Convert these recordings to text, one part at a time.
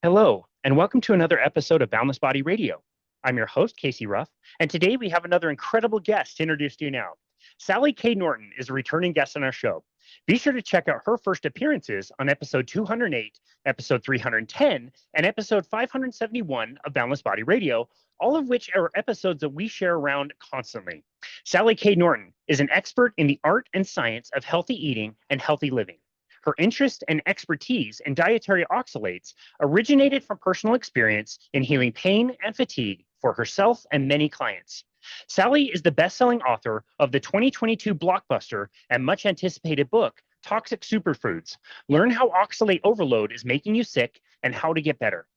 Hello, and welcome to another episode of Boundless Body Radio. I'm your host, Casey Ruff, and today we have another incredible guest to introduce to you now. Sally K. Norton is a returning guest on our show. Be sure to check out her first appearances on episode 208, episode 310, and episode 571 of Boundless Body Radio, all of which are episodes that we share around constantly. Sally K. Norton is an expert in the art and science of healthy eating and healthy living. Her interest and expertise in dietary oxalates originated from personal experience in healing pain and fatigue for herself and many clients. Sally is the best-selling author of the 2022 blockbuster and much anticipated book, Toxic Superfoods. Learn how oxalate overload is making you sick and how to get better.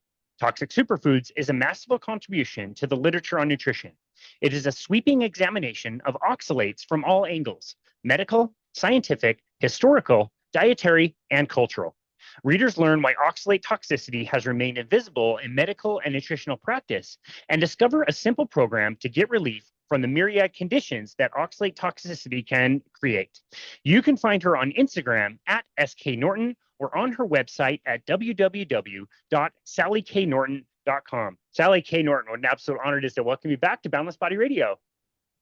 Toxic Superfoods is a masterful contribution to the literature on nutrition. It is a sweeping examination of oxalates from all angles: medical, scientific, historical, dietary, and cultural. Readers learn why oxalate toxicity has remained invisible in medical and nutritional practice and discover a simple program to get relief from the myriad conditions that oxalate toxicity can create. You can find her on Instagram at sknorton or on her website at www.sallyknorton.com. Sally K. Norton, what an absolute honor it is to welcome you back to Boundless Body Radio.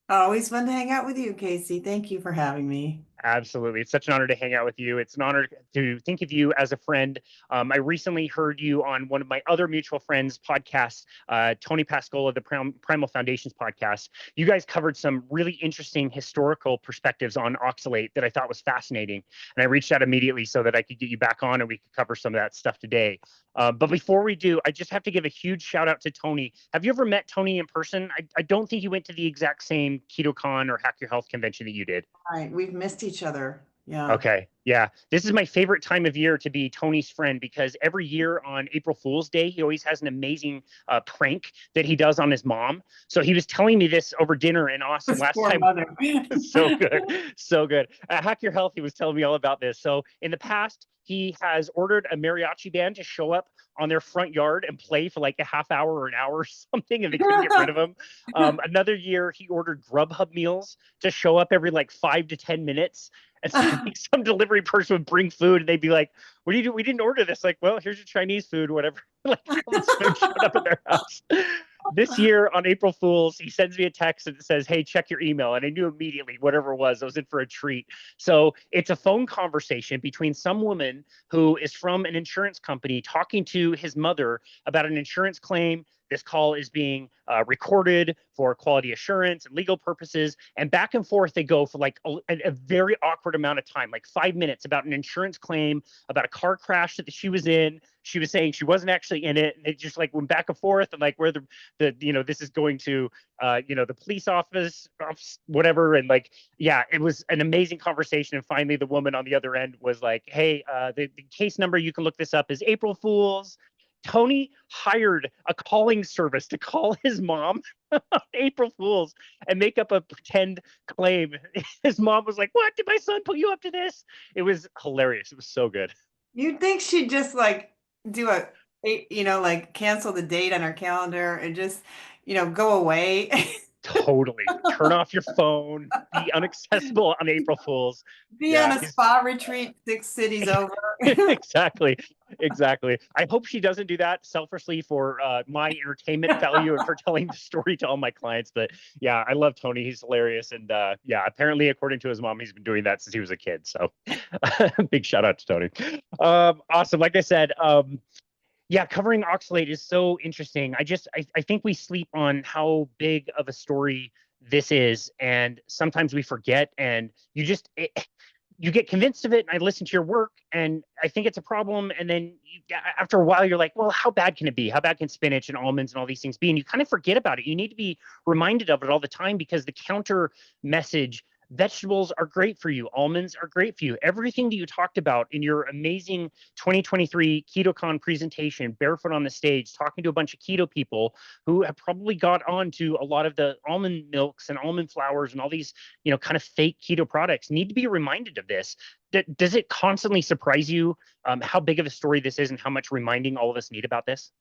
Always fun to hang out with you, Casey. Thank you for having me. Absolutely. It's such an honor to hang out with you. It's an honor to think of you as a friend. I recently heard you on one of my other mutual friends' podcasts, Tony Pascola, the Primal Foundations podcast. You guys covered some really interesting historical perspectives on oxalate that I thought was fascinating. And I reached out immediately so that I could get you back on and we could cover some of that stuff today. But before we do, I just have to give a huge shout out to Tony. Have you ever met Tony in person? I don't think you went to the exact same KetoCon or Hack Your Health convention that you did. Right, we've missed each other. Yeah. Okay. Yeah. This is my favorite time of year to be Tony's friend because every year on April Fool's Day, he always has an amazing prank that he does on his mom. So he was telling me this over dinner in Austin last Poor time. mother. So good. So good. At Hack Your Health, he was telling me all about this. So in the past, he has ordered a mariachi band to show up on their front yard and play for like a half hour or an hour or something, and they couldn't get rid of him. Another year, he ordered Grubhub meals to show up every like 5 to 10 minutes. And so like, some delivery person would bring food and they'd be like, what do you do? We didn't order this. Like, well, here's your Chinese food, whatever. Like all this food showed up at their house. This year on April Fool's, he sends me a text and it says, hey, check your email. And I knew immediately whatever it was, I was in for a treat. So it's a phone conversation between some woman who is from an insurance company talking to his mother about an insurance claim. This call is being recorded for quality assurance and legal purposes. And back and forth they go for like a very awkward amount of time, like 5 minutes, about an insurance claim, about a car crash that she was in. She was saying she wasn't actually in it. And it just like went back and forth and like where the this is going to, the police office, whatever. And like, yeah, it was an amazing conversation. And finally the woman on the other end was like, hey, the case number, you can look this up, is April Fool's. Tony hired a calling service to call his mom on April Fool's and make up a pretend claim. His mom was like, what? Did my son put you up to this? It was hilarious. It was so good. You'd think she'd just like do like cancel the date on her calendar and just, go away. Totally. Turn off your phone. Be inaccessible on April Fool's. Be on a spa retreat 6 cities over. Exactly. I hope she doesn't do that selfishly for my entertainment value and for telling the story to all my clients. But yeah, I love Tony. He's hilarious. And apparently, according to his mom, he's been doing that since he was a kid. So big shout out to Tony. Awesome. Like I said, covering oxalate is so interesting. I think we sleep on how big of a story this is, and sometimes we forget. And you get convinced of it. And I listen to your work, and I think it's a problem. And then after a while, you're like, well, how bad can it be? How bad can spinach and almonds and all these things be? And you kind of forget about it. You need to be reminded of it all the time because the counter message. Vegetables are great for you. Almonds are great for you. Everything that you talked about in your amazing 2023 KetoCon presentation, barefoot on the stage, talking to a bunch of keto people who have probably got on to a lot of the almond milks and almond flours and all these, kind of fake keto products, need to be reminded of this. Does it constantly surprise you how big of a story this is and how much reminding all of us need about this?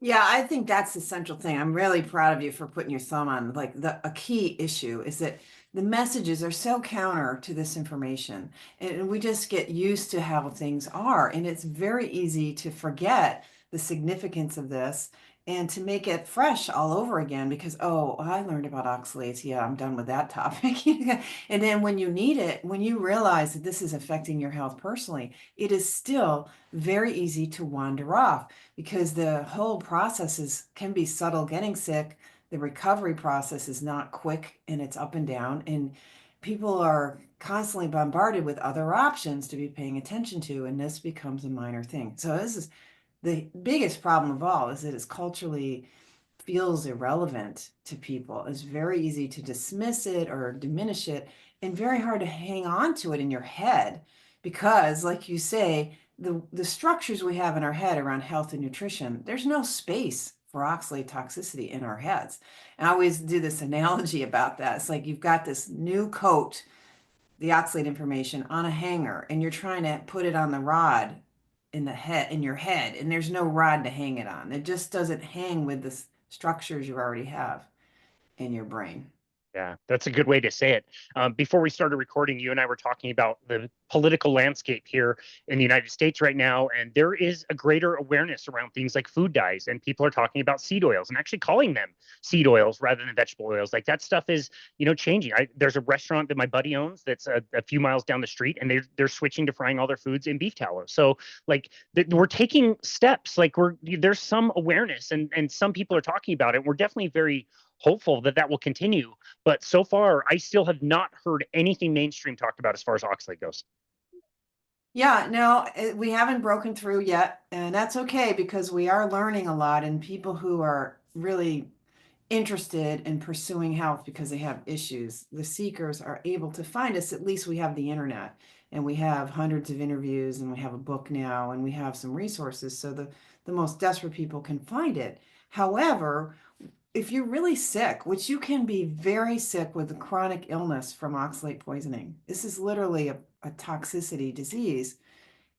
Yeah, I think that's the central thing. I'm really proud of you for putting your thumb on like a key issue is that the messages are so counter to this information, and we just get used to how things are, and it's very easy to forget the significance of this and to make it fresh all over again because, oh, I learned about oxalates. Yeah, I'm done with that topic. And then when you need it, when you realize that this is affecting your health personally, it is still very easy to wander off because the whole process can be subtle. Getting sick, the recovery process is not quick and it's up and down. And people are constantly bombarded with other options to be paying attention to, and this becomes a minor thing. So this is the biggest problem of all, is that it's culturally feels irrelevant to people. It's very easy to dismiss it or diminish it and very hard to hang on to it in your head because, like you say, the structures we have in our head around health and nutrition, there's no space for oxalate toxicity in our heads. And I always do this analogy about that. It's like you've got this new coat, the oxalate information on a hanger, and you're trying to put it on the rod in your head, and there's no rod to hang it on. It just doesn't hang with the structures you already have in your brain. Yeah, that's a good way to say it. Before we started recording, you and I were talking about the political landscape here in the United States right now, and there is a greater awareness around things like food dyes, and people are talking about seed oils and actually calling them seed oils rather than vegetable oils. Like that stuff is, changing. There's a restaurant that my buddy owns that's a few miles down the street, and they're switching to frying all their foods in beef tallow. So like we're taking steps. Like there's some awareness, and some people are talking about it. We're definitely very hopeful that that will continue. But so far, I still have not heard anything mainstream talked about as far as oxalate goes. Yeah, no, we haven't broken through yet, and that's okay because we are learning a lot, and people who are really interested in pursuing health because they have issues, the seekers are able to find us. At least we have the internet, and we have hundreds of interviews, and we have a book now, and we have some resources so the most desperate people can find it. However, if you're really sick, which you can be very sick with a chronic illness from oxalate poisoning, this is literally a toxicity disease,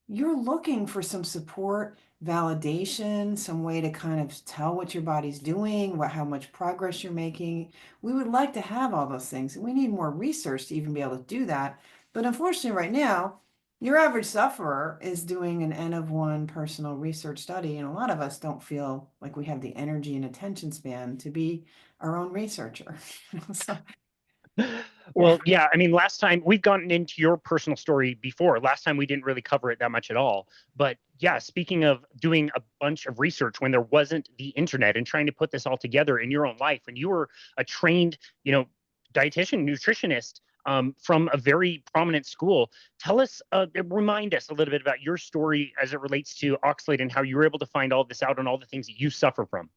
you're looking for some support, validation, some way to kind of tell what your body's doing, how much progress you're making. We would like to have all those things, and we need more research to even be able to do that. But unfortunately, right now, your average sufferer is doing an N of one personal research study, and a lot of us don't feel like we have the energy and attention span to be our own researcher. So, yeah. Well, yeah, I mean, last time we've gotten into your personal story before. Last time we didn't really cover it that much at all. But yeah, speaking of doing a bunch of research when there wasn't the internet and trying to put this all together in your own life, and you were a trained, dietitian, nutritionist from a very prominent school. Tell us, remind us a little bit about your story as it relates to oxalate and how you were able to find all this out and all the things that you suffer from.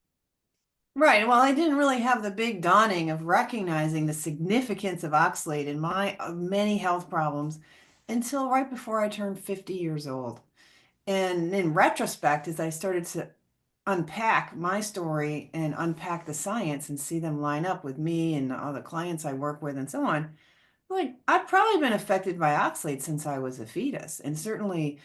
Right. Well, I didn't really have the big dawning of recognizing the significance of oxalate in my many health problems until right before I turned 50 years old. And in retrospect, as I started to unpack my story and unpack the science and see them line up with me and all the clients I work with and so on, like I've probably been affected by oxalate since I was a fetus. And certainly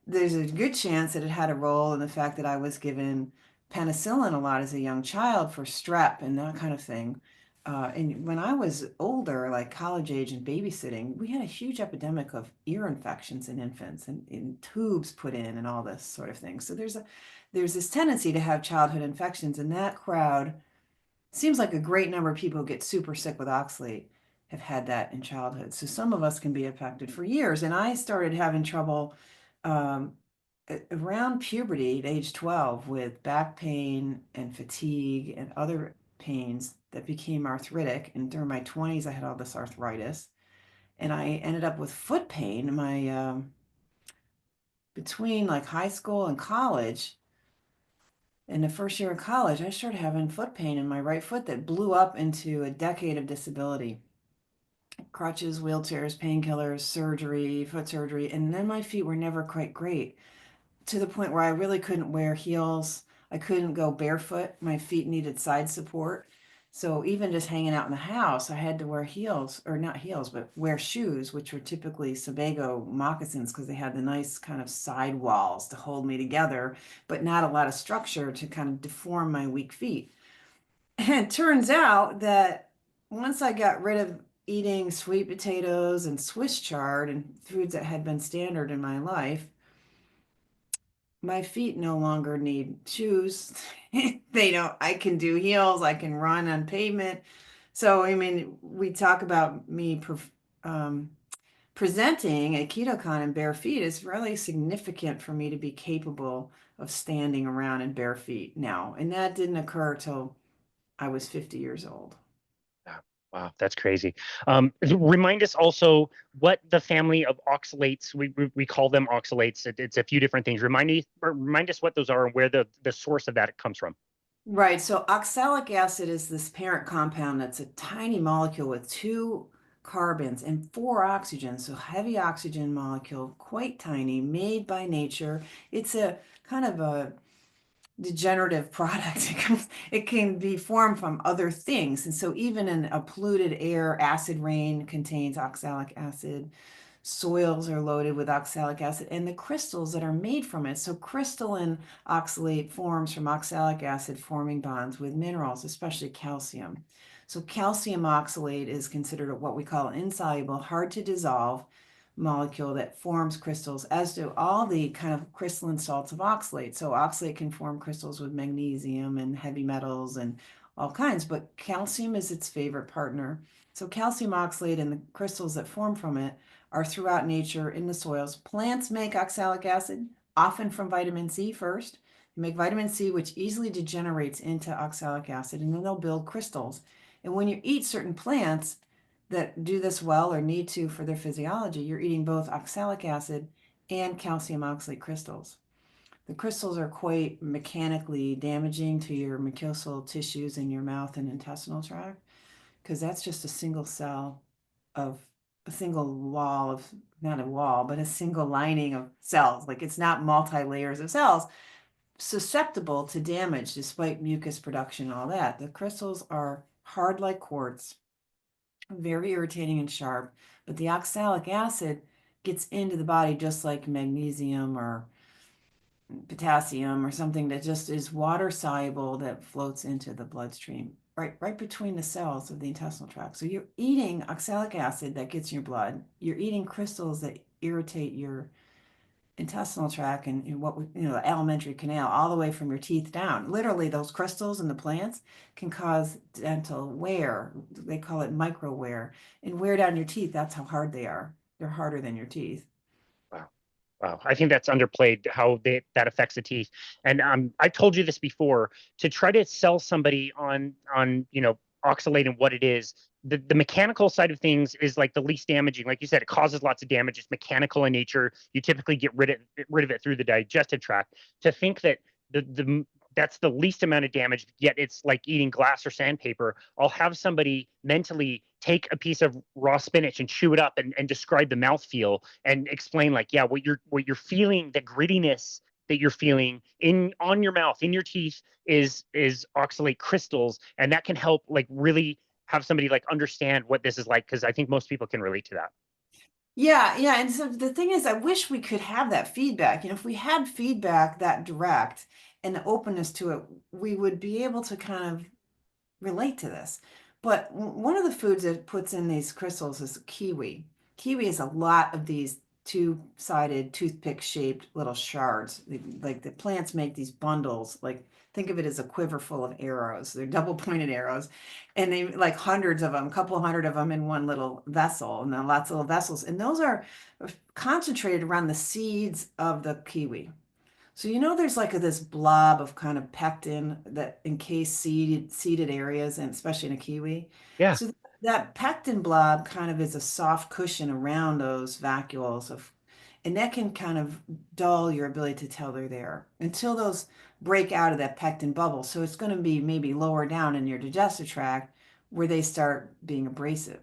there's a good chance that it had a role in the fact that I was given penicillin a lot as a young child for strep and that kind of thing. And when I was older, like college age and babysitting, we had a huge epidemic of ear infections in infants and tubes put in and all this sort of thing. So there's this tendency to have childhood infections, and that crowd seems like a great number of people who get super sick with oxalate have had that in childhood. So some of us can be affected for years. And I started having trouble um, around puberty at age 12 with back pain and fatigue and other pains that became arthritic. And during my 20s, I had all this arthritis. And I ended up with foot pain in my between like high school and college. In the first year of college, I started having foot pain in my right foot that blew up into a decade of disability. Crutches, wheelchairs, painkillers, surgery, foot surgery, and then my feet were never quite great to the point where I really couldn't wear heels. I couldn't go barefoot. My feet needed side support. So even just hanging out in the house, I had to wear heels, or not heels, but wear shoes, which were typically Sebago moccasins because they had the nice kind of side walls to hold me together, but not a lot of structure to kind of deform my weak feet. And it turns out that once I got rid of eating sweet potatoes and Swiss chard and foods that had been standard in my life, My feet no longer need shoes. They don't, I can do heels, I can run on pavement. So, I mean, we talk about me um, presenting a ketocon in bare feet is really significant for me to be capable of standing around in bare feet now. And that didn't occur till I was 50 years old. Yeah. Wow, that's crazy. Remind us also what the family of oxalates, we call them oxalates. It's a few different things. Remind us what those are and where the source of that comes from. Right. So oxalic acid is this parent compound that's a tiny molecule with two carbons and four oxygens. So heavy oxygen molecule, quite tiny, made by nature. It's a kind of a degenerative product. It can be formed from other things. And so even in a polluted air, acid rain contains oxalic acid. Soils are loaded with oxalic acid and the crystals that are made from it. So crystalline oxalate forms from oxalic acid forming bonds with minerals, especially calcium. So calcium oxalate is considered what we call insoluble, hard to dissolve molecule that forms crystals, as do all the kind of crystalline salts of oxalate. So oxalate can form crystals with magnesium and heavy metals and all kinds, but calcium is its favorite partner. So calcium oxalate and the crystals that form from it are throughout nature in the soils. Plants make oxalic acid, often from vitamin C first. You make vitamin C, which easily degenerates into oxalic acid, and then they'll build crystals. And when you eat certain plants that do this well or need to for their physiology, you're eating both oxalic acid and calcium oxalate crystals. The crystals are quite mechanically damaging to your mucosal tissues in your mouth and intestinal tract because that's just a single cell of a single wall of, not a wall, but a single lining of cells. Like it's not multi layers of cells susceptible to damage despite mucus production and all that. The crystals are hard like quartz, very irritating and sharp, but the oxalic acid gets into the body just like magnesium or potassium or something that just is water soluble that floats into the bloodstream right between the cells of the intestinal tract. So you're eating oxalic acid that gets in your blood. You're eating crystals that irritate your intestinal tract and what we, the alimentary canal all the way from your teeth down. Literally, those crystals in the plants can cause dental wear. They call it micro wear and wear down your teeth. That's how hard they are. They're harder than your teeth. Wow. Wow. I think that's underplayed how that affects the teeth. And I told you this before, to try to sell somebody on oxalate and what it is. The mechanical side of things is like the least damaging. Like you said, it causes lots of damage. It's mechanical in nature. You typically get rid of it through the digestive tract. To think that the that's the least amount of damage, yet it's like eating glass or sandpaper. I'll have somebody mentally take a piece of raw spinach and chew it up and describe the mouthfeel and explain like, yeah, what you're feeling, the grittiness that you're feeling in on your mouth, in your teeth is oxalate crystals, and that can help like really have somebody like understand what this is like, because I think most people can relate to that. Yeah, yeah. And so the thing is, I wish we could have that feedback. If we had feedback that direct and the openness to it, we would be able to kind of relate to this. But one of the foods that puts in these crystals is kiwi. Kiwi is a lot of these two-sided toothpick-shaped little shards. Like the plants make these bundles, like think of it as a quiver full of arrows. They're double-pointed arrows, and they like hundreds of them, a couple hundred of them in one little vessel, and then lots of little vessels. And those are concentrated around the seeds of the kiwi. So there's like this blob of kind of pectin that encase seeded areas, and especially in a kiwi. Yeah. So that pectin blob kind of is a soft cushion around those vacuoles and that can kind of dull your ability to tell they're there until those break out of that pectin bubble. So it's going to be maybe lower down in your digestive tract where they start being abrasive.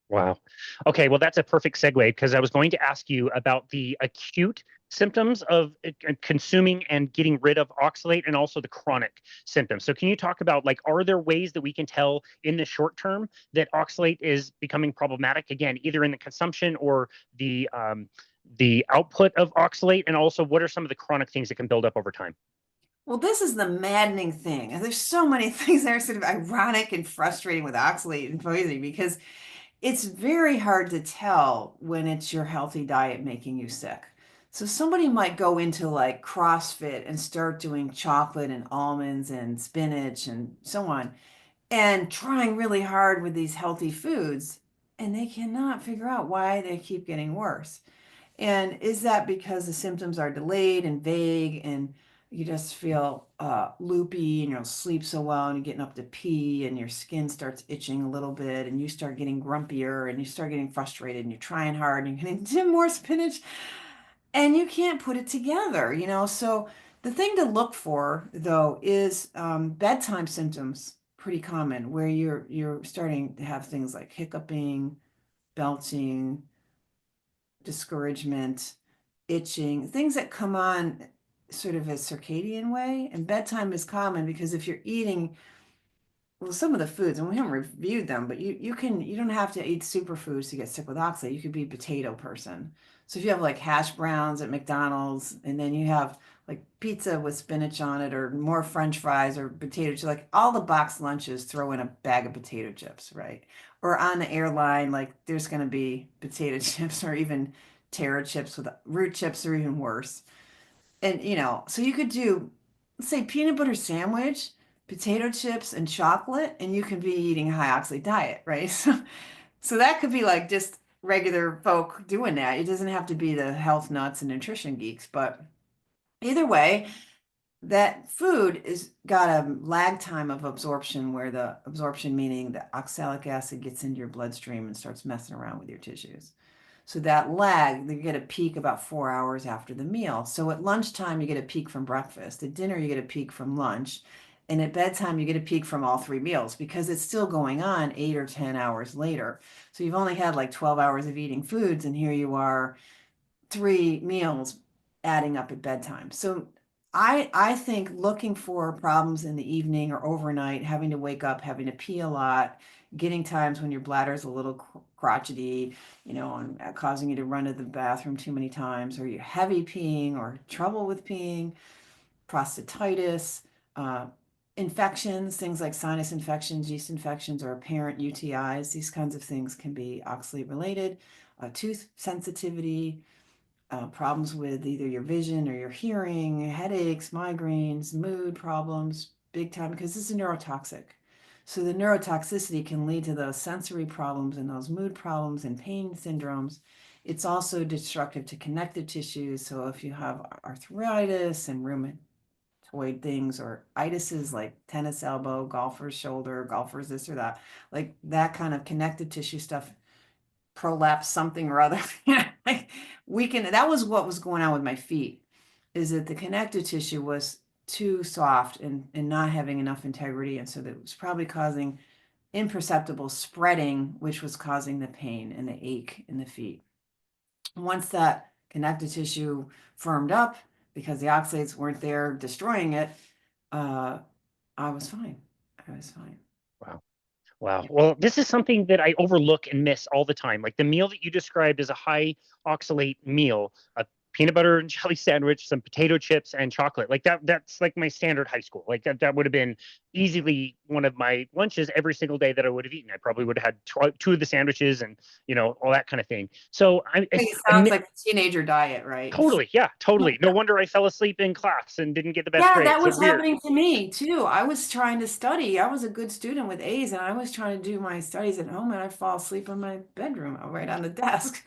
Wow. Okay, well, that's a perfect segue, because I was going to ask you about the acute symptoms of consuming and getting rid of oxalate, and also the chronic symptoms. So can you talk about, like, are there ways that we can tell in the short term that oxalate is becoming problematic, again, either in the consumption or the output of oxalate, and also what are some of the chronic things that can build up over time? Well, this is the maddening thing. And there's so many things that are sort of ironic and frustrating with oxalate and poisoning because it's very hard to tell when it's your healthy diet making you sick. So somebody might go into like CrossFit and start doing chocolate and almonds and spinach and so on, and trying really hard with these healthy foods, and they cannot figure out why they keep getting worse. And is that because the symptoms are delayed and vague and you just feel loopy and you don't sleep so well and you're getting up to pee and your skin starts itching a little bit and you start getting grumpier and you start getting frustrated and you're trying hard and you're getting more spinach and you can't put it together, you know? So the thing to look for though is bedtime symptoms, pretty common, where you're starting to have things like hiccuping, belching, discouragement, itching, things that come on sort of a circadian way. And bedtime is common because if you're eating, well, some of the foods, and we haven't reviewed them, but you don't have to eat superfoods to get sick with oxalate. You could be a potato person. So if you have like hash browns at McDonald's, and then you have like pizza with spinach on it, or more French fries or potato chips, like all the box lunches throw in a bag of potato chips, right? Or on the airline, like there's going to be potato chips or even taro chips with root chips or even worse. And so you could do, let's say, peanut butter sandwich, potato chips, and chocolate, and you can be eating a high oxalate diet, right? So that could be like just regular folk doing that. It doesn't have to be the health nuts and nutrition geeks, but either way, that food is got a lag time of absorption, where the absorption meaning the oxalic acid gets into your bloodstream and starts messing around with your tissues. So that lag, you get a peak about 4 hours after the meal. So at lunchtime, you get a peak from breakfast. At dinner, you get a peak from lunch. And at bedtime, you get a peak from all three meals because it's still going on 8 or 10 hours later. So you've only had like 12 hours of eating foods, and here you are, three meals adding up at bedtime. So I think looking for problems in the evening or overnight, having to wake up, having to pee a lot, getting times when your bladder's a little crotchety, and causing you to run to the bathroom too many times, or you're heavy peeing or trouble with peeing, prostatitis, uh, infections, things like sinus infections, yeast infections, or apparent UTIs. These kinds of things can be oxalate related. Tooth sensitivity, problems with either your vision or your hearing, headaches, migraines, mood problems, big time, because this is neurotoxic. So the neurotoxicity can lead to those sensory problems and those mood problems and pain syndromes. It's also destructive to connective tissues. So if you have arthritis and rheumatoid things, or itises like tennis elbow, golfer's shoulder, golfer's this or that, like that kind of connective tissue stuff, prolapse something or other. Like that was what was going on with my feet, is that the connective tissue was too soft and not having enough integrity. And so that was probably causing imperceptible spreading, which was causing the pain and the ache in the feet. Once that connective tissue firmed up because the oxalates weren't there destroying it, I was fine. I was fine. Wow. Wow. Well, this is something that I overlook and miss all the time. Like the meal that you described as a high oxalate meal, a peanut butter and jelly sandwich, some potato chips and chocolate. Like that's like my standard high school. Like that would have been easily one of my lunches every single day that I would have eaten. I probably would have had two of the sandwiches and, all that kind of thing. So It sounds like a teenager diet, right? totally, yeah, totally. No wonder I fell asleep in class and didn't get the best Yeah, that grades. So was weird. happening to me too. I was trying to study. I was a good student with A's, and I was trying to do my studies at home, and I'd fall asleep in my bedroom, right on the desk.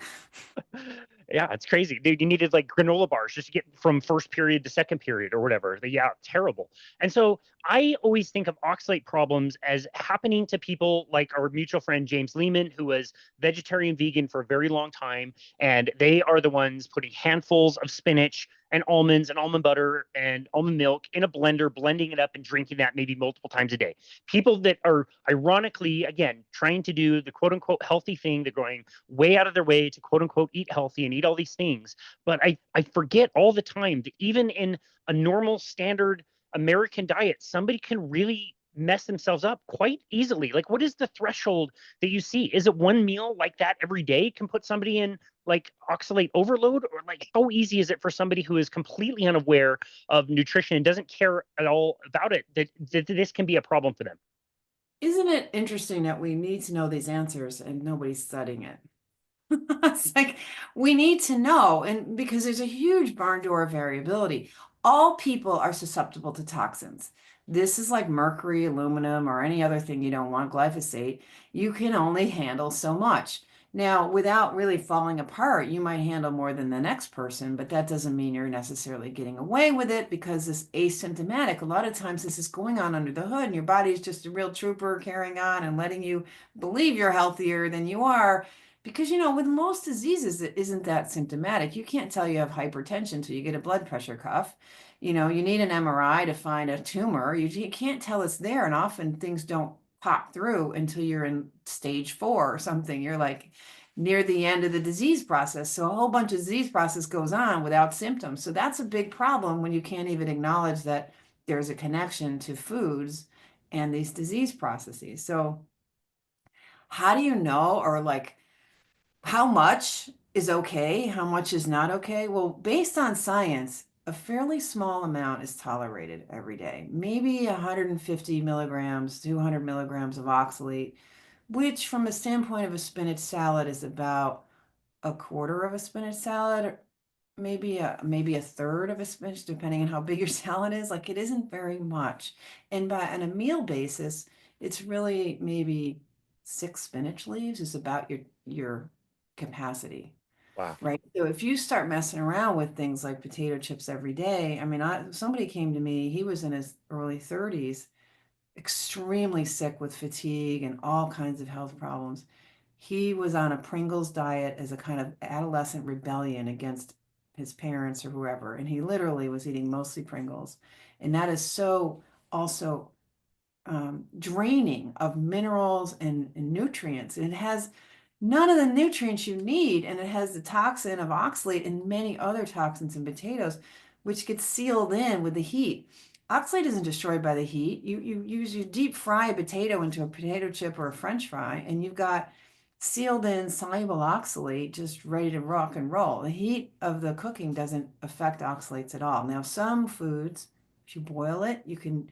Yeah, it's crazy. You needed like granola bars just to get from first period to second period or whatever. Yeah, terrible. And so I always think of oxalate problems as happening to people like our mutual friend James Lehman, who was vegetarian vegan for a very long time. And they are the ones putting handfuls of spinach and almonds and almond butter and almond milk in a blender, blending it up and drinking that maybe multiple times a day. People that are ironically, again, trying to do the quote unquote healthy thing, they're going way out of their way to quote unquote eat healthy and eat all these things. But I forget all the time that even in a normal standard American diet, somebody can really mess themselves up quite easily. Like, what is the threshold that you see? Is it one meal like that every day can put somebody in like oxalate overload? Or like, how easy is it for somebody who is completely unaware of nutrition and doesn't care at all about it that this can be a problem for them? Isn't it interesting that we need to know these answers and nobody's studying it? It's like we need to know, and because there's a huge barn door variability. All people are susceptible to toxins. This is like mercury, aluminum, or any other thing you don't want, glyphosate. You can only handle so much. Now, without really falling apart, you might handle more than the next person, but that doesn't mean you're necessarily getting away with it because it's asymptomatic. A lot of times this is going on under the hood, and your body is just a real trooper carrying on and letting you believe you're healthier than you are. Because, with most diseases, it isn't that symptomatic. You can't tell you have hypertension until you get a blood pressure cuff. You need an MRI to find a tumor. You can't tell it's there. And often things don't pop through until you're in stage 4 or something. You're like near the end of the disease process. So a whole bunch of disease process goes on without symptoms. So that's a big problem when you can't even acknowledge that there's a connection to foods and these disease processes. So how do you know, or like, how much is okay? How much is not okay? Well, based on science, a fairly small amount is tolerated every day, maybe 150 milligrams, 200 milligrams of oxalate, which, from a standpoint of a spinach salad, is about a quarter of a spinach salad, maybe a third of a spinach, depending on how big your salad is. Like, it isn't very much. And on a meal basis, it's really maybe 6 spinach leaves is about your capacity, Wow. right? So if you start messing around with things like potato chips every day, I mean, somebody came to me, he was in his early 30s, extremely sick with fatigue and all kinds of health problems. He was on a Pringles diet as a kind of adolescent rebellion against his parents or whoever. And he literally was eating mostly Pringles. And that is so also draining of minerals and nutrients. And it has none of the nutrients you need. And it has the toxin of oxalate and many other toxins in potatoes, which gets sealed in with the heat. Oxalate isn't destroyed by the heat. You deep fry a potato into a potato chip or a French fry, and you've got sealed in soluble oxalate just ready to rock and roll. The heat of the cooking doesn't affect oxalates at all. Now, some foods, if you boil it, you can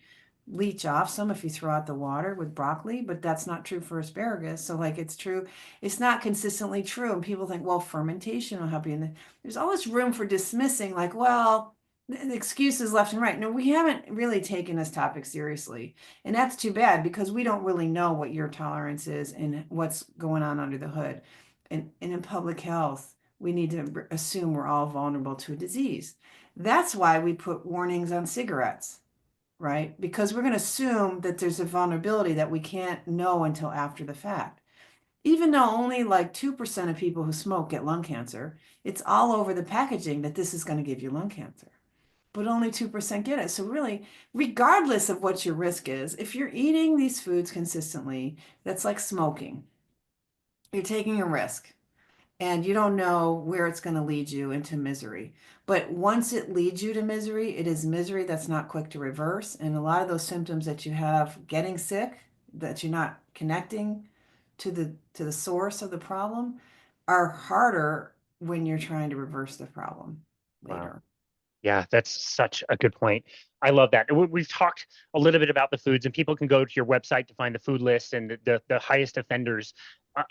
leach off some if you throw out the water with broccoli, but that's not true for asparagus. So, like, it's true, it's not consistently true. And people think, well, fermentation will help you. And there's always room for dismissing, like, well, the excuses left and right. No, we haven't really taken this topic seriously. And that's too bad because we don't really know what your tolerance is and what's going on under the hood. And in public health, we need to assume we're all vulnerable to a disease. That's why we put warnings on cigarettes, right? Because we're going to assume that there's a vulnerability that we can't know until after the fact. Even though only like 2% of people who smoke get lung cancer, it's all over the packaging that this is going to give you lung cancer. But only 2% get it. So really, regardless of what your risk is, if you're eating these foods consistently, that's like smoking. You're taking a risk and you don't know where it's going to lead you into misery. But once it leads you to misery, it is misery that's not quick to reverse. And a lot of those symptoms that you have getting sick, that you're not connecting to the source of the problem, are harder when you're trying to reverse the problem Wow. later. Yeah, that's such a good point. I love that. We've talked a little bit about the foods, and people can go to your website to find the food list and the highest offenders.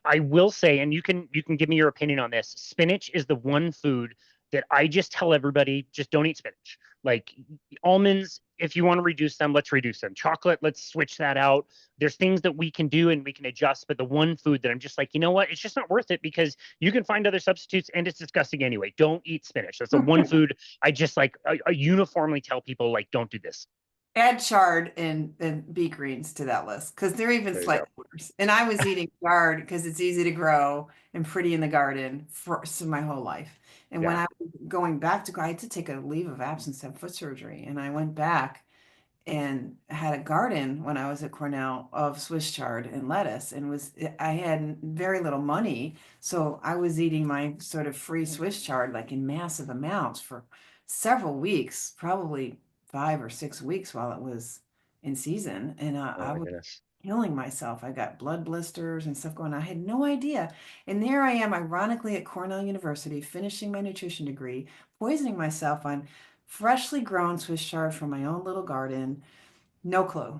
I will say, and you can give me your opinion on this. Spinach is the one food that I just tell everybody, just don't eat spinach. Like almonds, if you want to reduce them, let's reduce them. Chocolate, let's switch that out. There's things that we can do and we can adjust, but the one food that I'm just like, you know what? It's just not worth it because you can find other substitutes and it's disgusting anyway. Don't eat spinach. That's the one food I just like I uniformly tell people like don't do this. Add chard and beet greens to that list because they're even There you go. slightly worse. And I was eating chard because it's easy to grow and pretty in the garden for my whole life. And when Yeah. I was going back I had to take a leave of absence to have foot surgery. And I went back and had a garden when I was at Cornell of Swiss chard and lettuce and I had very little money. So I was eating my sort of free Swiss chard like in massive amounts for several weeks, probably 5 or 6 weeks while it was in season. And Oh I my was goodness. killing myself. I got blood blisters and stuff going on. I had no idea. And there I am, ironically, at Cornell University, finishing my nutrition degree, poisoning myself on freshly grown Swiss chard from my own little garden. No clue.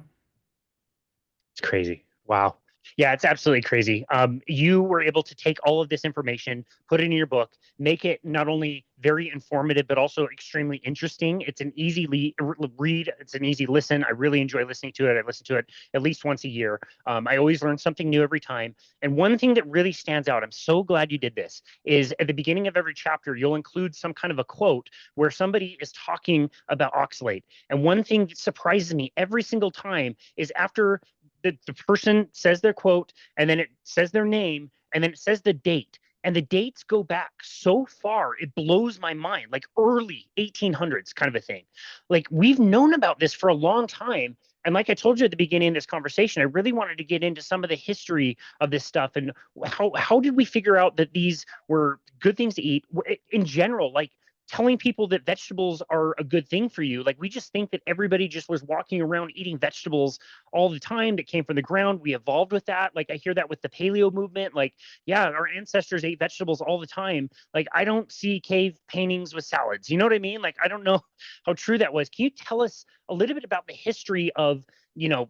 It's crazy. Wow. Yeah, it's absolutely crazy. You were able to take all of this information, put it in your book, make it not only very informative, but also extremely interesting. It's an easy read. It's an easy listen. I really enjoy listening to it. I listen to it at least once a year. I always learn something new every time. And one thing that really stands out, I'm so glad you did this, is at the beginning of every chapter, you'll include some kind of a quote where somebody is talking about oxalate. And one thing that surprises me every single time is after the person says their quote and then it says their name and then it says the date, and the dates go back so far it blows my mind, like early 1800s kind of a thing. Like we've known about this for a long time, and like I told you at the beginning of this conversation, I really wanted to get into some of the history of this stuff and how did we figure out that these were good things to eat in general, like telling people that vegetables are a good thing for you. Like we just think that everybody just was walking around eating vegetables all the time that came from the ground. We evolved with that. Like I hear that with the paleo movement. Like, yeah, our ancestors ate vegetables all the time. Like I don't see cave paintings with salads. You know what I mean? Like I don't know how true that was. Can you tell us a little bit about the history of, you know,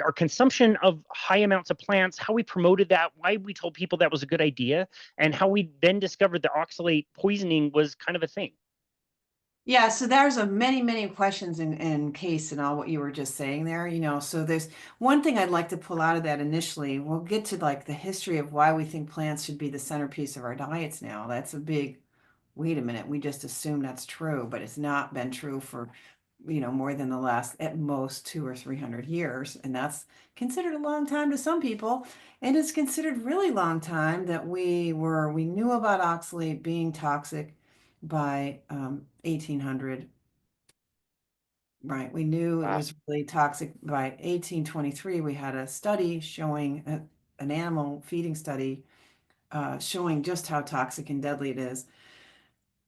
our consumption of high amounts of plants, how we promoted that, why we told people that was a good idea, and how we then discovered that oxalate poisoning was kind of a thing? Yeah, so there's a many questions in case in all what you were just saying there, so there's one thing I'd like to pull out of that initially. We'll get to like the history of why we think plants should be the centerpiece of our diets now. That's a big, wait a minute, we just assume that's true, but it's not been true for, more than the last at most 200 or 300 years. And that's considered a long time to some people. And it's considered really long time that we knew about oxalate being toxic by 1800. Right. We knew it Wow. was really toxic by 1823. We had a study showing an animal feeding study showing just how toxic and deadly it is.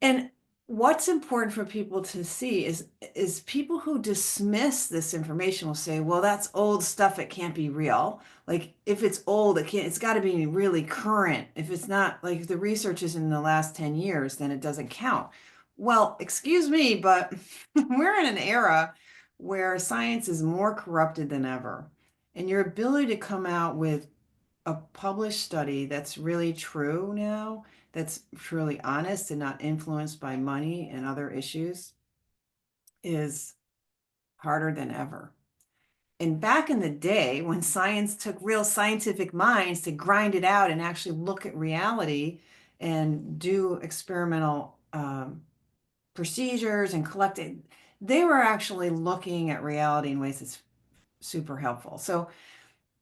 And what's important for people to see is people who dismiss this information will say, well, that's old stuff, it can't be real. Like if it's old, it's got to be really current. If it's not, like if the research is in the last 10 years, then it doesn't count. Well, excuse me, but we're in an era where science is more corrupted than ever. And your ability to come out with a published study that's really true now, that's truly honest and not influenced by money and other issues, is harder than ever. And back in the day, when science took real scientific minds to grind it out and actually look at reality and do experimental procedures and collect it, they were actually looking at reality in ways that's super helpful. So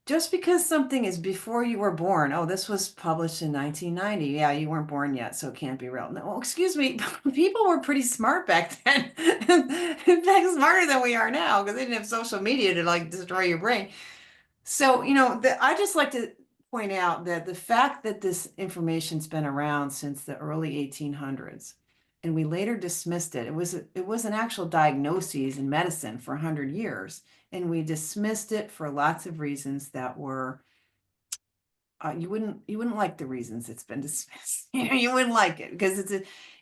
just because something is before you were born, oh, this was published in 1990. Yeah, you weren't born yet, so it can't be real. No, excuse me, people were pretty smart back then. In fact, smarter than we are now because they didn't have social media to like destroy your brain. So, I just like to point out that the fact that this information's been around since the early 1800s, and we later dismissed it. It was an actual diagnosis in medicine for 100 years, and we dismissed it for lots of reasons that were you wouldn't like the reasons it's been dismissed. You wouldn't like it because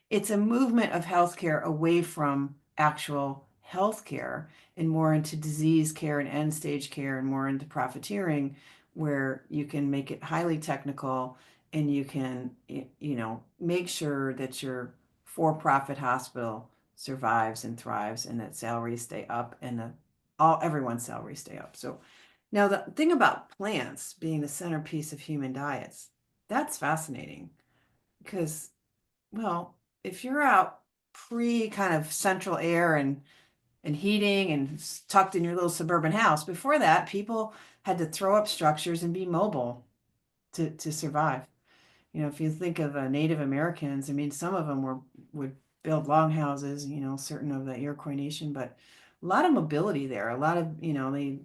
it's a movement of healthcare away from actual healthcare and more into disease care and end stage care and more into profiteering, where you can make it highly technical and you can make sure that your for-profit hospital survives and thrives and that salaries stay up and that everyone's salaries stay up. So now, the thing about plants being the centerpiece of human diets, that's fascinating because, well, if you're out pre kind of central air and heating and tucked in your little suburban house, before that, people had to throw up structures and be mobile to survive. If you think of Native Americans, I mean, some of them would build longhouses, certain of the Iroquois Nation, but a lot of mobility there, a lot of, they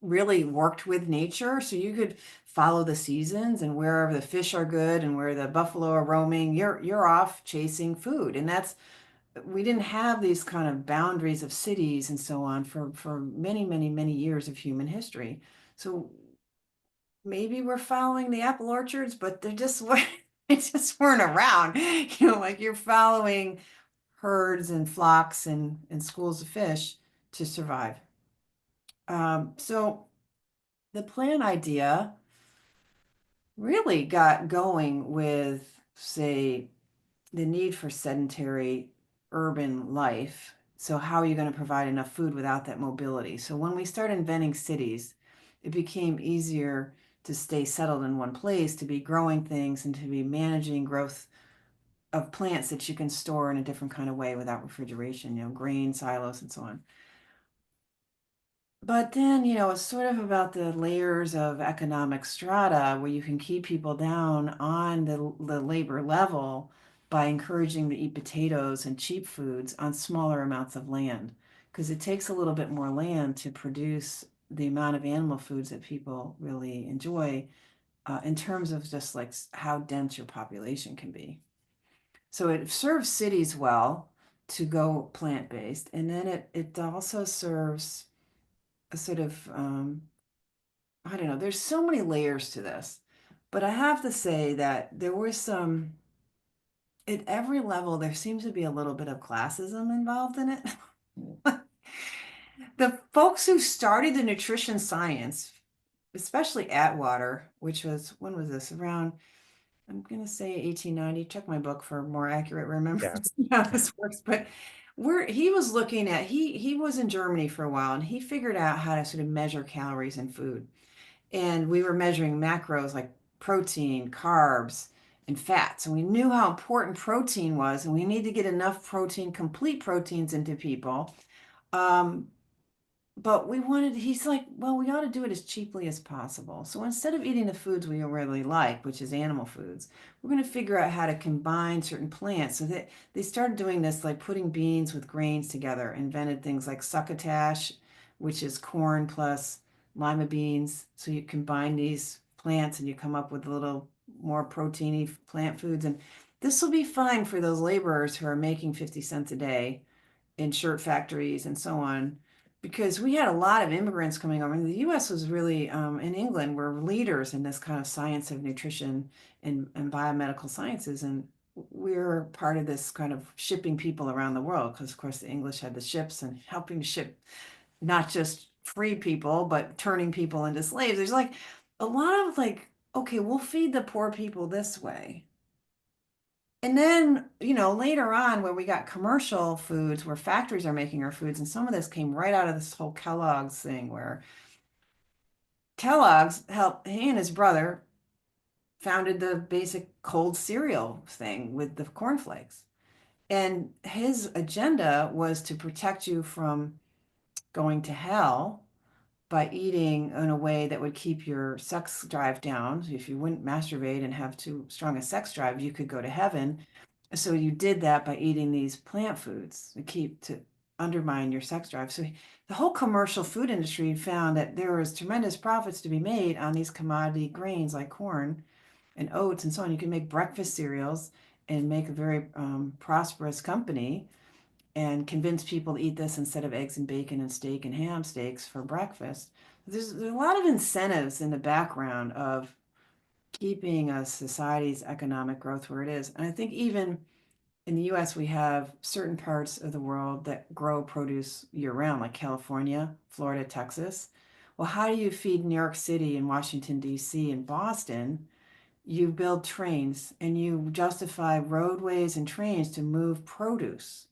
really worked with nature. So you could follow the seasons and wherever the fish are good and where the buffalo are roaming, you're off chasing food. And we didn't have these kind of boundaries of cities and so on for many years of human history. So maybe we're following the apple orchards, but they just weren't, they just weren't around. Like you're following herds and flocks and schools of fish to survive. So the plant idea really got going with, say, the need for sedentary urban life. So, how are you going to provide enough food without that mobility? So, when we started inventing cities, it became easier to stay settled in one place, to be growing things, and to be managing growth of plants that you can store in a different kind of way without refrigeration, grain silos and so on. But then, it's sort of about the layers of economic strata where you can keep people down on the labor level by encouraging them to eat potatoes and cheap foods on smaller amounts of land. Because it takes a little bit more land to produce the amount of animal foods that people really enjoy, in terms of just like how dense your population can be. So it serves cities well to go plant-based, and then it also serves a sort of, I don't know, there's so many layers to this, but I have to say that there was some, at every level, there seems to be a little bit of classism involved in it. The folks who started the nutrition science, especially Atwater, which was, when was this? Around, I'm going to say 1890. Check my book for more accurate Yeah. remembrance of how this works. But where he was looking at, he was in Germany for a while, and he figured out how to sort of measure calories in food. And we were measuring macros like protein, carbs, and fats. And we knew how important protein was, and we need to get enough protein, complete proteins into people. Um, but he's like, well, we ought to do it as cheaply as possible. So instead of eating the foods we really like, which is animal foods, we're going to figure out how to combine certain plants. So that they started doing this, like putting beans with grains together, invented things like succotash, which is corn plus lima beans. So you combine these plants and you come up with a little more proteiny plant foods. And this will be fine for those laborers who are making 50 cents a day in shirt factories and so on, because we had a lot of immigrants coming over. And the U.S. was really, in England, were leaders in this kind of science of nutrition and biomedical sciences. And we're part of this kind of shipping people around the world because, of course, the English had the ships and helping to ship not just free people, but turning people into slaves. There's like a lot of like, okay, we'll feed the poor people this way. And then, later on, where we got commercial foods, where factories are making our foods, and some of this came right out of this whole Kellogg's thing, where Kellogg's helped, he and his brother founded the basic cold cereal thing with the cornflakes. And his agenda was to protect you from going to hell by eating in a way that would keep your sex drive down. If you wouldn't masturbate and have too strong a sex drive, you could go to heaven. So you did that by eating these plant foods to undermine your sex drive. So the whole commercial food industry found that there was tremendous profits to be made on these commodity grains like corn and oats and so on. You can make breakfast cereals and make a very prosperous company and convince people to eat this instead of eggs and bacon and steak and ham steaks for breakfast. There's a lot of incentives in the background of keeping a society's economic growth where it is. And I think even in the US, we have certain parts of the world that grow produce year round, like California, Florida, Texas. Well, how do you feed New York City and Washington, D.C. and Boston? You build trains and you justify roadways and trains to move produce.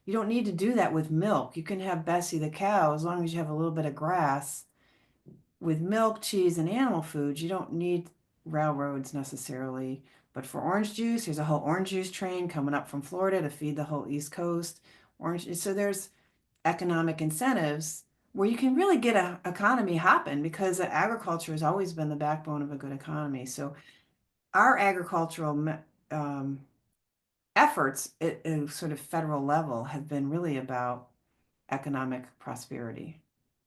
You don't need to do that with milk. You can have Bessie the cow as long as you have a little bit of grass. With milk, cheese, and animal foods, you don't need railroads necessarily. But for orange juice, there's a whole orange juice train coming up from Florida to feed the whole East Coast. Orange, so there's economic incentives where you can really get an economy hopping because agriculture has always been the backbone of a good economy. So our agricultural efforts at a sort of federal level have been really about economic prosperity.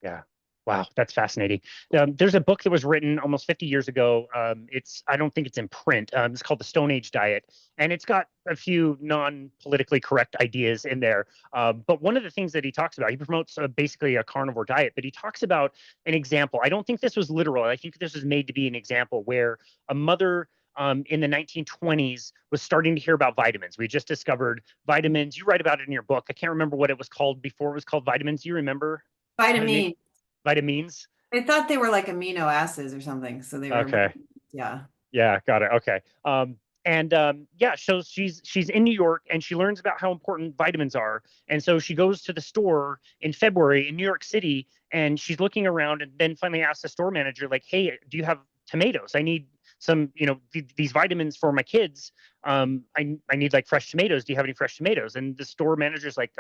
Yeah. Wow, that's fascinating. There's a book that was written almost 50 years ago. I don't think it's in print. It's called The Stone Age Diet, and it's got a few non-politically correct ideas in there. But one of the things that he talks about, he promotes basically a carnivore diet, but he talks about an example. I don't think this was literal. I think this was made to be an example where a mother in the 1920s was starting to hear about vitamins. We just discovered vitamins. You write about it in your book. I can't remember what it was called before it was called vitamins. Do you remember what it means? Vitamin. Vitamins. They thought they were like amino acids or something. So they were, Okay. yeah. Yeah, got it. Okay. And yeah, so she's in New York and she learns about how important vitamins are. And so she goes to the store in February in New York City and she's looking around and then finally asks the store manager, like, hey, do you have tomatoes? I need some, these vitamins for my kids. I need like fresh tomatoes. Do you have any fresh tomatoes? And the store manager's like,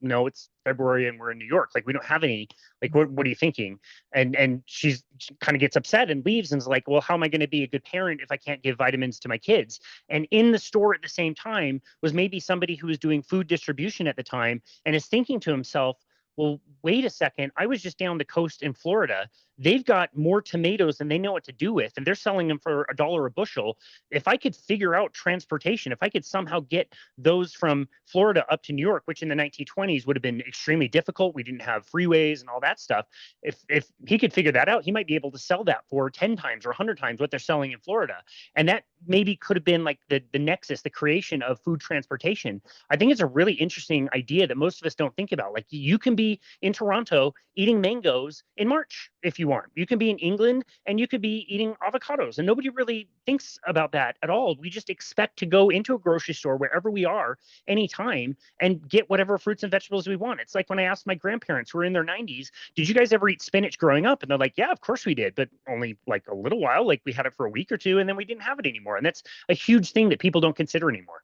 no, it's February and we're in New York. Like we don't have any. Like what are you thinking? And she kind of gets upset and leaves and is like, well, how am I going to be a good parent if I can't give vitamins to my kids? And in the store at the same time was maybe somebody who was doing food distribution at the time and is thinking to himself, well, wait a second. I was just down the coast in Florida. They've got more tomatoes than they know what to do with, and they're selling them for $1 a bushel. If I could figure out transportation, if I could somehow get those from Florida up to New York, which in the 1920s would have been extremely difficult, we didn't have freeways and all that stuff. If he could figure that out, he might be able to sell that for 10 times or 100 times what they're selling in Florida. And that maybe could have been like the nexus, the creation of food transportation. I think it's a really interesting idea that most of us don't think about. Like you can be in Toronto eating mangoes in March if you want. You can be in England and you could be eating avocados. And nobody really thinks about that at all. We just expect to go into a grocery store wherever we are anytime and get whatever fruits and vegetables we want. It's like when I asked my grandparents who were in their 90s, did you guys ever eat spinach growing up? And they're like, yeah, of course we did, but only like a little while. Like we had it for a week or two and then we didn't have it anymore. And that's a huge thing that people don't consider anymore.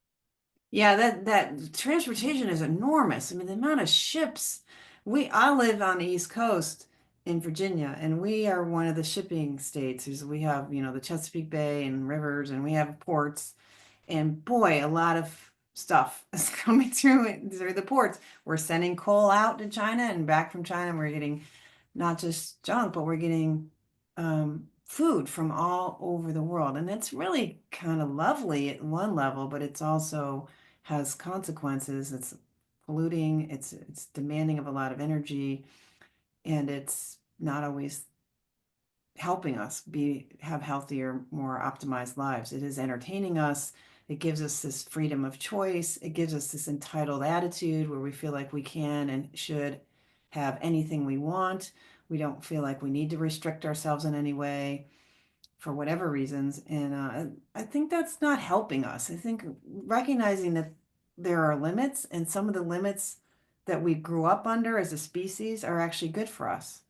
Yeah, that transportation is enormous. I mean, the amount of ships. I live on the East Coast in Virginia, and we are one of the shipping states. We have, the Chesapeake Bay and rivers, and we have ports. And boy, a lot of stuff is coming through the ports. We're sending coal out to China and back from China. We're getting not just junk, but we're getting food from all over the world. And that's really kind of lovely at one level, but it's also has consequences. It's polluting, it's demanding of a lot of energy, and it's not always helping us have healthier, more optimized lives. It is entertaining us. It gives us this freedom of choice. It gives us this entitled attitude where we feel like we can and should have anything we want. We don't feel like we need to restrict ourselves in any way for whatever reasons. And I think that's not helping us. I think recognizing that there are limits and some of the limits that we grew up under as a species are actually good for us.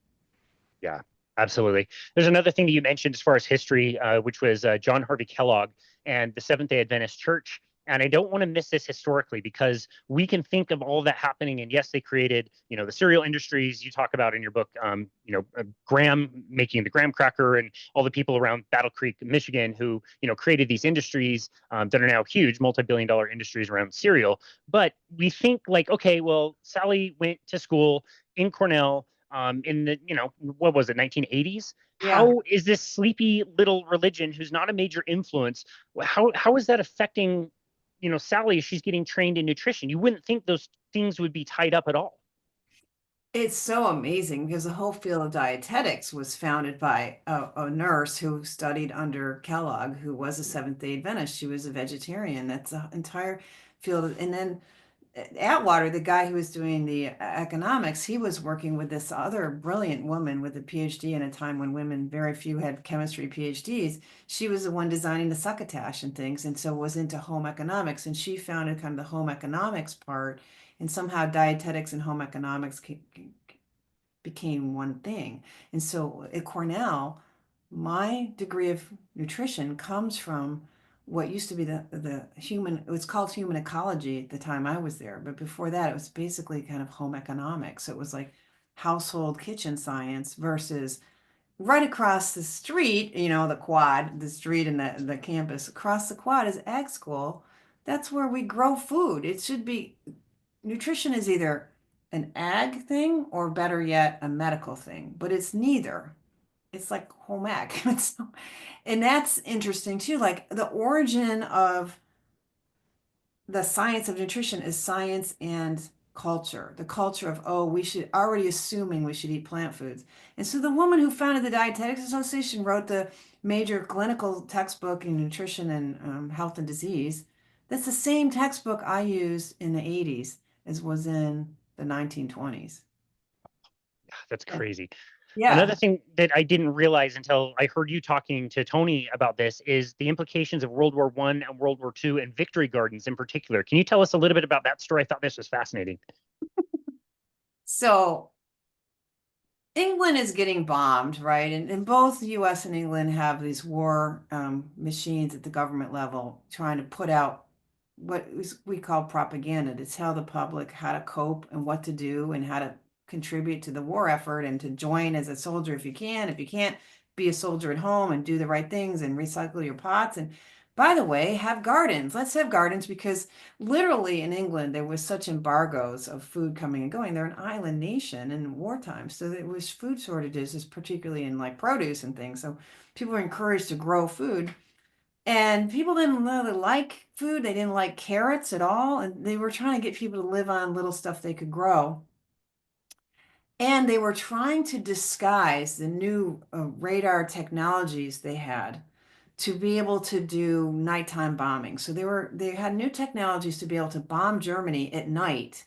Yeah, absolutely. There's another thing that you mentioned as far as history, which was John Harvey Kellogg and the Seventh Day Adventist Church. And I don't want to miss this historically because we can think of all that happening. And yes, they created, the cereal industries you talk about in your book, Graham making the graham cracker and all the people around Battle Creek, Michigan, who, created these industries that are now huge, multi-billion dollar industries around cereal. But we think like, okay, well, Sally went to school in Cornell in the, what was it, 1980s? Yeah. How is this sleepy little religion who's not a major influence? How is that affecting, Sally as she's getting trained in nutrition? You wouldn't think those things would be tied up at all. It's so amazing because the whole field of dietetics was founded by a nurse who studied under Kellogg, who was a Seventh-day Adventist. She was a vegetarian. That's the entire field. And then Atwater, the guy who was doing the economics, he was working with this other brilliant woman with a PhD in a time when women, very few had chemistry PhDs. She was the one designing the succotash and things, and so was into home economics. And she founded kind of the home economics part, and somehow dietetics and home economics became one thing. And so at Cornell, my degree of nutrition comes from what used to be the human, it was called human ecology at the time I was there. But before that, it was basically kind of home economics. So it was like household kitchen science versus right across the street, the quad, the street and the campus across the quad is ag school. That's where we grow food. It should be nutrition is either an ag thing or better yet, a medical thing, but it's neither. It's like home ec. And that's interesting too. Like the origin of the science of nutrition is science and culture. The culture of, oh, we should already assuming we should eat plant foods. And so the woman who founded the Dietetics Association wrote the major clinical textbook in nutrition and health and disease. That's the same textbook I used in the 80s as was in the 1920s. That's crazy. Yeah. Another thing that I didn't realize until I heard you talking to Tony about this is the implications of World War I and World War II and victory gardens in particular. Can you tell us a little bit about that story? I thought this was fascinating. So England is getting bombed, right? And both the US and England have these war machines at the government level trying to put out we call propaganda to tell the public how to cope and what to do and how to contribute to the war effort and to join as a soldier if you can. If you can't, be a soldier at home and do the right things and recycle your pots. And by the way, have gardens. Let's have gardens because literally in England, there was such embargoes of food coming and going. They're an island nation in wartime. So there was food shortages, particularly in like produce and things. So people were encouraged to grow food. And people didn't really like food. They didn't like carrots at all. And they were trying to get people to live on little stuff they could grow. And they were trying to disguise the new radar technologies they had to be able to do nighttime bombing. So they had new technologies to be able to bomb Germany at night,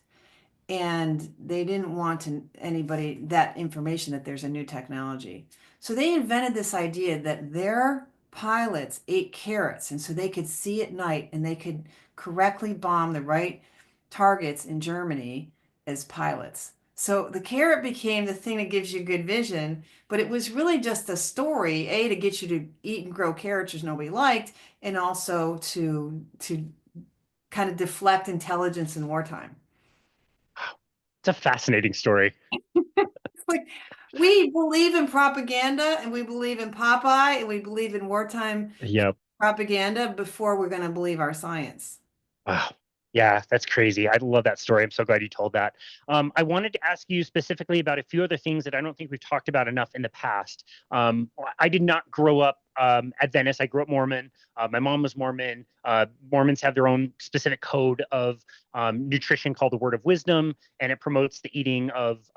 and they didn't want anybody that information that there's a new technology. So they invented this idea that their pilots ate carrots, and so they could see at night and they could correctly bomb the right targets in Germany as pilots. So the carrot became the thing that gives you good vision, but it was really just a story, A, to get you to eat and grow carrots which nobody liked, and also to kind of deflect intelligence in wartime. It's a fascinating story. Like we believe in propaganda and we believe in Popeye and we believe in wartime Yep. propaganda before we're going to believe our science. Wow. Yeah, that's crazy. I love that story. I'm so glad you told that. I wanted to ask you specifically about a few other things that I don't think we've talked about enough in the past. I did not grow up Adventist. I grew up Mormon. My mom was Mormon. Mormons have their own specific code of nutrition called the Word of Wisdom, and it promotes the eating of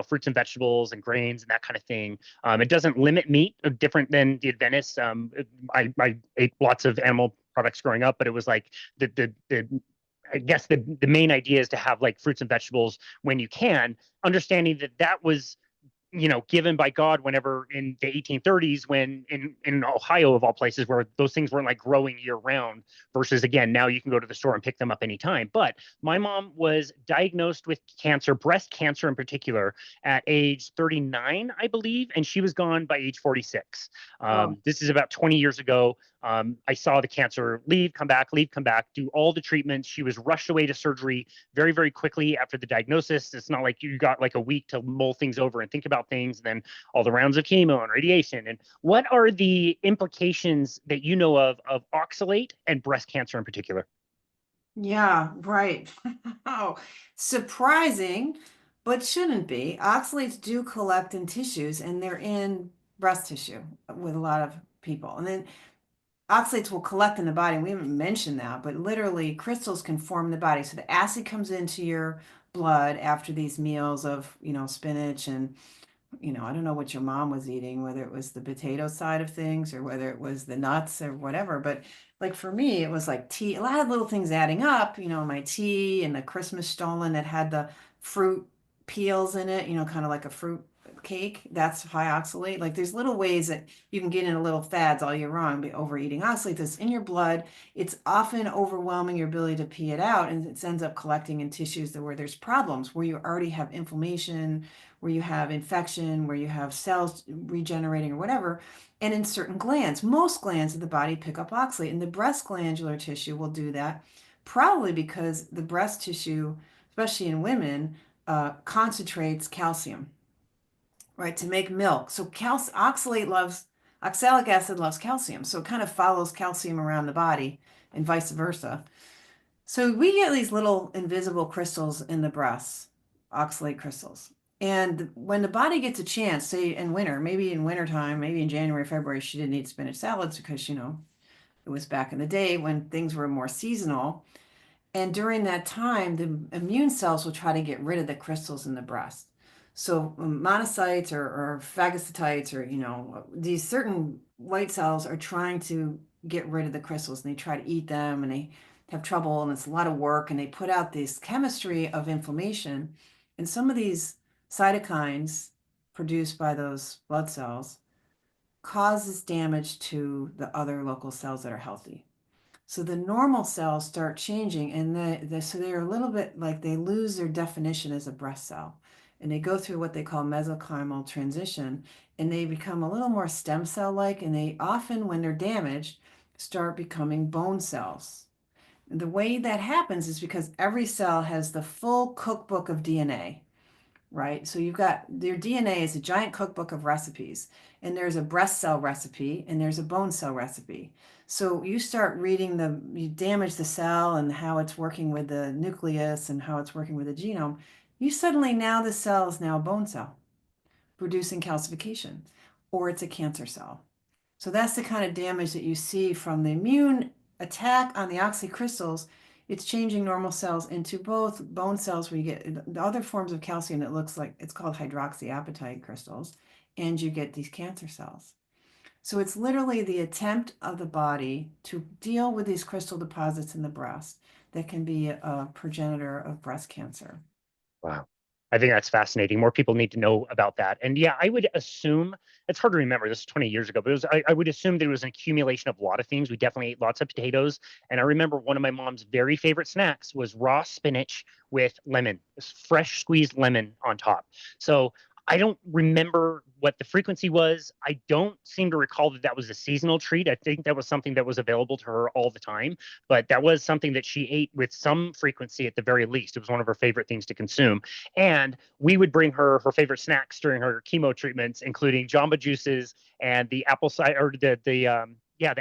fruits and vegetables and grains and that kind of thing. It doesn't limit meat, different than the Adventists. I ate lots of animal products growing up, but it was like the I guess the main idea is to have like fruits and vegetables when you can, understanding that that was given by God whenever in the 1830s, when in Ohio of all places, where those things weren't like growing year round, versus again now you can go to the store and pick them up anytime. But my mom was diagnosed with cancer, breast cancer in particular, at age 39, I believe, and she was gone by age 46. Oh, This is about 20 years ago. I saw the cancer leave, come back, leave, come back, do all the treatments. She was rushed away to surgery very, very quickly after the diagnosis. It's not like you got like a week to mull things over and think about things, and then all the rounds of chemo and radiation. And what are the implications that you know of oxalate and breast cancer in particular? yeah, right. Oh, surprising, but shouldn't be. Oxalates do collect in tissues and they're in breast tissue with a lot of people. And then oxalates will collect in the body. We haven't mentioned that, but literally crystals can form in the body. So the acid comes into your blood after these meals of, spinach and I don't know what your mom was eating, whether it was the potato side of things or whether it was the nuts or whatever. But like for me, it was like tea, a lot of little things adding up, my tea and the Christmas stollen that had the fruit peels in it, kind of like a fruit cake. That's high oxalate. Like there's little ways that you can get into little fads all year long, by overeating oxalate that's in your blood. It's often overwhelming your ability to pee it out, and it ends up collecting in tissues where there's problems, where you already have inflammation, where you have infection, where you have cells regenerating or whatever, and in certain glands. Most glands of the body pick up oxalate, and the breast glandular tissue will do that, probably because the breast tissue, especially in women, concentrates calcium, right, to make milk. So oxalic acid loves calcium, so it kind of follows calcium around the body and vice versa. So we get these little invisible crystals in the breasts, oxalate crystals. And when the body gets a chance, say in winter, maybe in wintertime, maybe in January, February, she didn't eat spinach salads because, it was back in the day when things were more seasonal. And during that time, the immune cells will try to get rid of the crystals in the breast. So monocytes or phagocytites or, these certain white cells are trying to get rid of the crystals, and they try to eat them and they have trouble and it's a lot of work, and they put out this chemistry of inflammation. And some of these cytokines produced by those blood cells causes damage to the other local cells that are healthy. So the normal cells start changing, and so they're a little bit like they lose their definition as a breast cell. And they go through what they call mesenchymal transition, and they become a little more stem cell like, and they often, when they're damaged, start becoming bone cells. And the way that happens is because every cell has the full cookbook of DNA, right? So you've got your DNA is a giant cookbook of recipes, and there's a breast cell recipe and there's a bone cell recipe. So you start reading you damage the cell and how it's working with the nucleus and how it's working with the genome. You suddenly now the cell is now a bone cell producing calcification, or it's a cancer cell. So that's the kind of damage that you see from the immune attack on the oxycrystals. It's changing normal cells into both bone cells where you get the other forms of calcium that looks like it's called hydroxyapatite crystals, and you get these cancer cells. So it's literally the attempt of the body to deal with these crystal deposits in the breast that can be a progenitor of breast cancer. Wow. I think that's fascinating. More people need to know about that. And yeah, I would assume it's hard to remember. This is 20 years ago, but I would assume that it was an accumulation of a lot of things. We definitely ate lots of potatoes. And I remember one of my mom's very favorite snacks was raw spinach with lemon, fresh squeezed lemon on top. So I don't remember what the frequency was. I don't seem to recall that that was a seasonal treat. I think that was something that was available to her all the time, but that was something that she ate with some frequency at the very least. It was one of her favorite things to consume. And we would bring her her favorite snacks during her chemo treatments, including Jamba juices and the apple cider, or the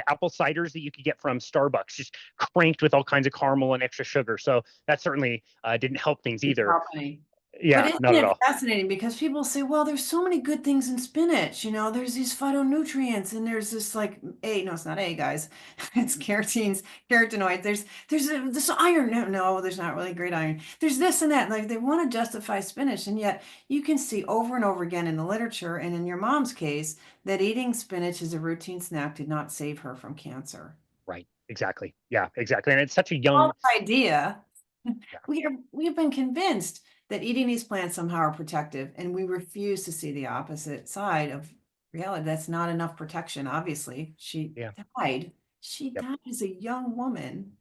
apple ciders that you could get from Starbucks, just cranked with all kinds of caramel and extra sugar. So that certainly didn't help things either. Company. But Yeah, isn't not at it all. fascinating because people say, well, there's so many good things in spinach, there's these phytonutrients and there's this like A, no, it's not A, guys. It's carotenes, carotenoids. This iron. No, no, there's not really great iron. There's this and that. Like they want to justify spinach. And yet you can see over and over again in the literature and in your mom's case that eating spinach as a routine snack did not save her from cancer. Right. Exactly. Yeah, exactly. And it's such a False young, idea. yeah, We have been convinced that eating these plants somehow are protective, and we refuse to see the opposite side of reality. That's not enough protection, obviously. She yeah, died. She yep. died as a young woman,